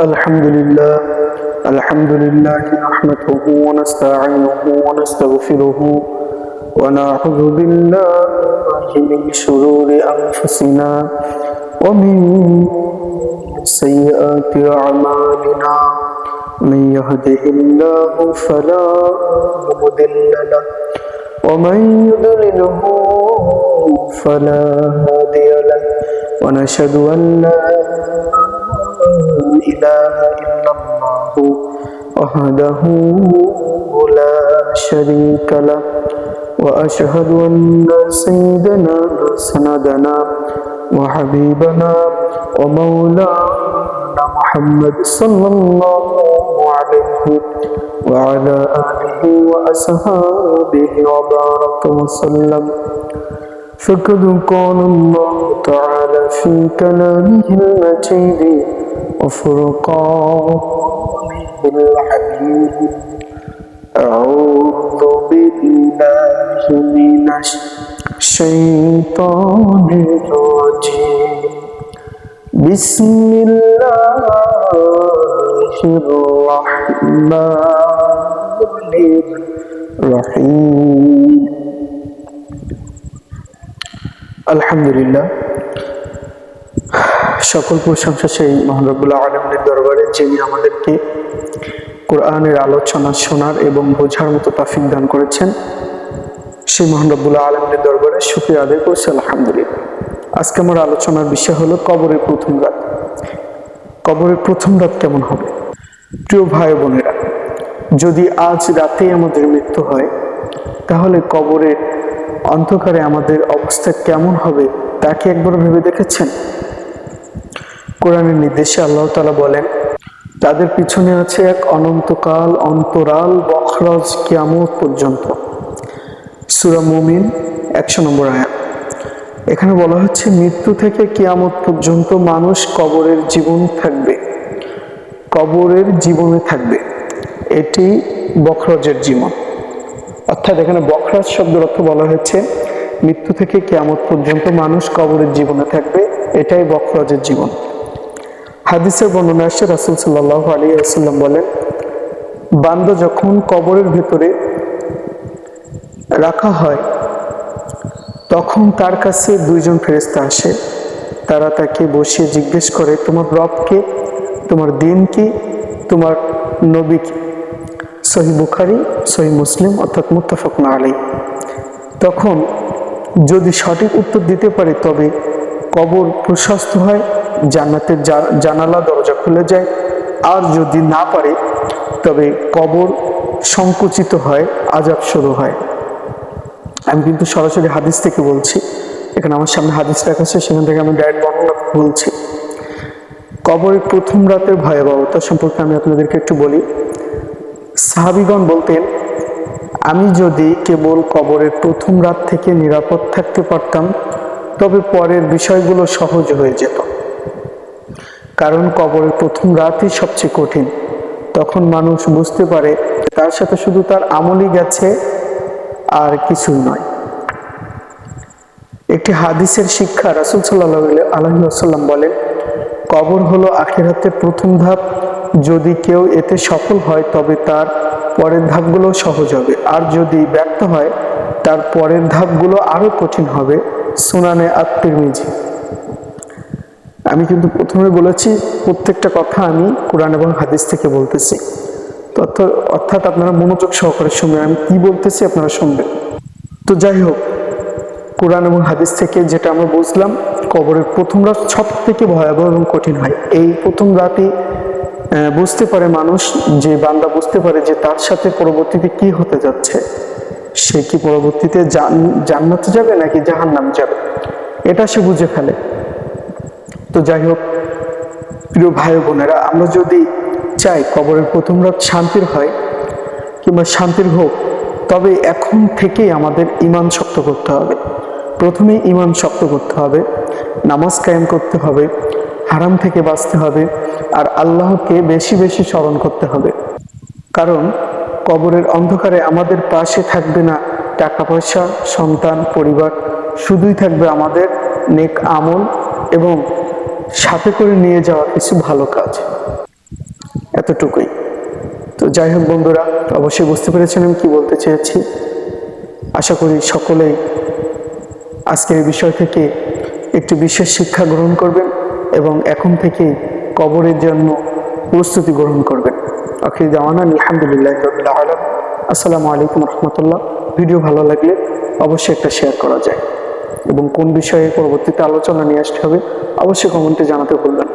الحمد لله نحمده ونستعينه ونستغفره ونعوذ بالله من شرور أنفسنا ومن سيئات أعمالنا من يهده الله فلا مضل له ومن يضلله فلا هادي له ونشهد أن لا إله إلا الله وحده لا شريك له وأشهد أن سيدنا سندنا وحبيبنا ومولانا محمد صلى الله عليه وعلى آله وأصحابه وبارك وسلم فقد قال الله تعالى في كلامه المجيد وفرقانه الحميد أعوذ بالله من الشيطان الرجيم بسم الله الرحمن الرحيم আলহামদুলিল্লাহ, সকল প্রশংসা সেই মহান রব্বুল আলামিনের দরবারে, যিনি আমাদেরকে কোরআনের আলোচনা শোনার এবং বোঝার মতো তৌফিক দান করেছেন। সেই মহান রব্বুল আলামিনের দরবারে শুকরিয়া আদায় করছি আলহামদুলিল্লাহ। আজকে আমার আলোচনার বিষয় হলো কবরের প্রথম রাত। কবরের প্রথম রাত কেমন হবে? প্রিয় ভাই বোনেরা, যদি আজ রাতেই আমাদের মৃত্যু হয়, তাহলে কবরের অন্ধকারে আমাদের অবস্থা কেমন হবে তা কি একবার ভেবে দেখেছেন? কোরআনের নির্দেশে আল্লাহ তাআলা বলেন, তাদের পিছনে আছে এক অনন্তকাল অন্তরাল বখরজ কিয়ামত পর্যন্ত। সূরা মুমিন 100 নম্বর আয়াত। এখানে বলা হচ্ছে মৃত্যু থেকে কিয়ামত পর্যন্ত মানুষ কবরের জীবন থাকবে, কবরের জীবনে থাকবে। এটি বখরজের জীবন। অর্থাৎ এখানে বখরাজ শব্দের অর্থ বলা হয়েছে মৃত্যু থেকে কিয়ামত পর্যন্ত মানুষ কবরের জীবনে থাকবে, এটাই বখরাজের জীবন। হাদিসের বর্ণনা আসছে, রাসূল সাল্লাল্লাহু আলাইহি ওয়াসাল্লাম বলেন, বান্দা যখন কবরের ভেতরে রাখা হয় তখন তার কাছে দুইজন ফেরেশতা আসে। তারা তাকে বসিয়ে জিজ্ঞেস করে, তোমার রব কে, তোমার দিন কি, তোমার নবী কি? সহিহ বুখারী, সহিহ মুসলিম, অর্থাৎ মুত্তাফাকুন আলাইহি। তখন যদি সঠিক উত্তর দিতে পারে তবে কবর প্রশস্ত হয়, জান্নাতের জানালা দরজা খুলে যায়। আর যদি না পারে তবে কবর সংকুচিত হয়, আযাব শুরু হয়। আমি কিন্তু সরাসরি হাদিস থেকে বলছি, এখানে আমার সামনে হাদিস রাখা আছে, সেখান থেকে আমি ডাইরেক্ট বর্ণনা বলছি। কবরের প্রথম রাতের ভয়াবহতা সম্পর্কে আমি আপনাদেরকে একটু বলি। সাহাবীগণ বলতেন, আমি যদি কেবল কবরের প্রথম রাত থেকে নিরাপদ থাকতে পারতাম তবে পরের বিষয়গুলো সহজ হয়ে যেত। কারণ কবরের প্রথম রাতই সবচেয়ে কঠিন। তখন মানুষ বুঝতে পারে তার সাথে শুধু তার আমলই গেছে, আর কিছুই নয়। একটি হাদিসের শিক্ষা, রাসূল সাল্লাল্লাহু আলাইহি ওয়াসাল্লাম বলেন, কবর হলো আখিরাতের প্রথম ধাপ। যদি কেউ এতে সফল হয় তবে তার পরের ধাপগুলো সহজ হবে, আর যদি ব্যর্থ হয় তার পরের ধাপগুলো আরো কঠিন হবে। সুনানে আত-তিরমিজি। আমি কিন্তু প্রথমে বলেছি প্রত্যেকটা কথা আমি কোরআন এবং হাদিস থেকে বলতেছি, অর্থাৎ আপনারা মনোযোগ সহকারে শুনবেন, আমি কি বলতেছি আপনারা শুনবেন। তো যাই হোক, কোরআন এবং হাদিস থেকে যেটা আমরা বুঝলাম, কবরের প্রথম রাত সব থেকে ভয়াবহ এবং কঠিন হয়। এই প্রথম রাতই বুঝতে পারে মানুষ, যে বান্দা বুঝতে পারে যে তার সাথে পরবর্তীতে কি হতে যাচ্ছে, সে কি পরবর্তীতে জান্নাতে যাবে নাকি জাহান্নামে যাবে, এটা সে বুঝে ফেলে। তো যাই হোক, প্রিয় ভাই বোনেরা, আমরা যদি চাই কবরের প্রথম রাত শান্তির হয় কিংবা শান্তির হোক, তবে এখন থেকেই আমাদের ঈমান শক্ত করতে হবে। প্রথমেই ঈমান শক্ত করতে হবে, নামাজ কায়েম করতে হবে, হারাম থেকে বাঁচতে হবে, আর আল্লাহকে বেশি বেশি স্মরণ করতে হবে। কারণ কবরের অন্ধকারে আমাদের পাশে থাকবে না টাকা পয়সা, সন্তান, পরিবার, শুধুই থাকবে আমাদের নেক আমল এবং সাথে করে নিয়ে যাওয়া কিছু ভালো কাজ। এতটুকুই। তো যাই হোক বন্ধুরা, অবশ্যই বুঝতে পেরেছেন আমি কি বলতে চেয়েছি। আশা করি সকলেই আজকের এই বিষয় থেকে একটি বিশেষ শিক্ষা গ্রহণ করবেন এবং এখন থেকেই কবরের জন্য প্রস্তুতি গ্রহণ করবেন। আখির দাওয়ানা আলহামদুলিল্লাহি রাব্বিল আলামিন। আসসালামু আলাইকুম রহমতুল্লাহ। ভিডিও ভালো লাগলে অবশ্যই একটা শেয়ার করা যায় এবং কোন বিষয়ে পরবর্তীতে আলোচনা নিয়ে আসতে হবে অবশ্যই কমেন্টে জানাতে ভুলবেন না।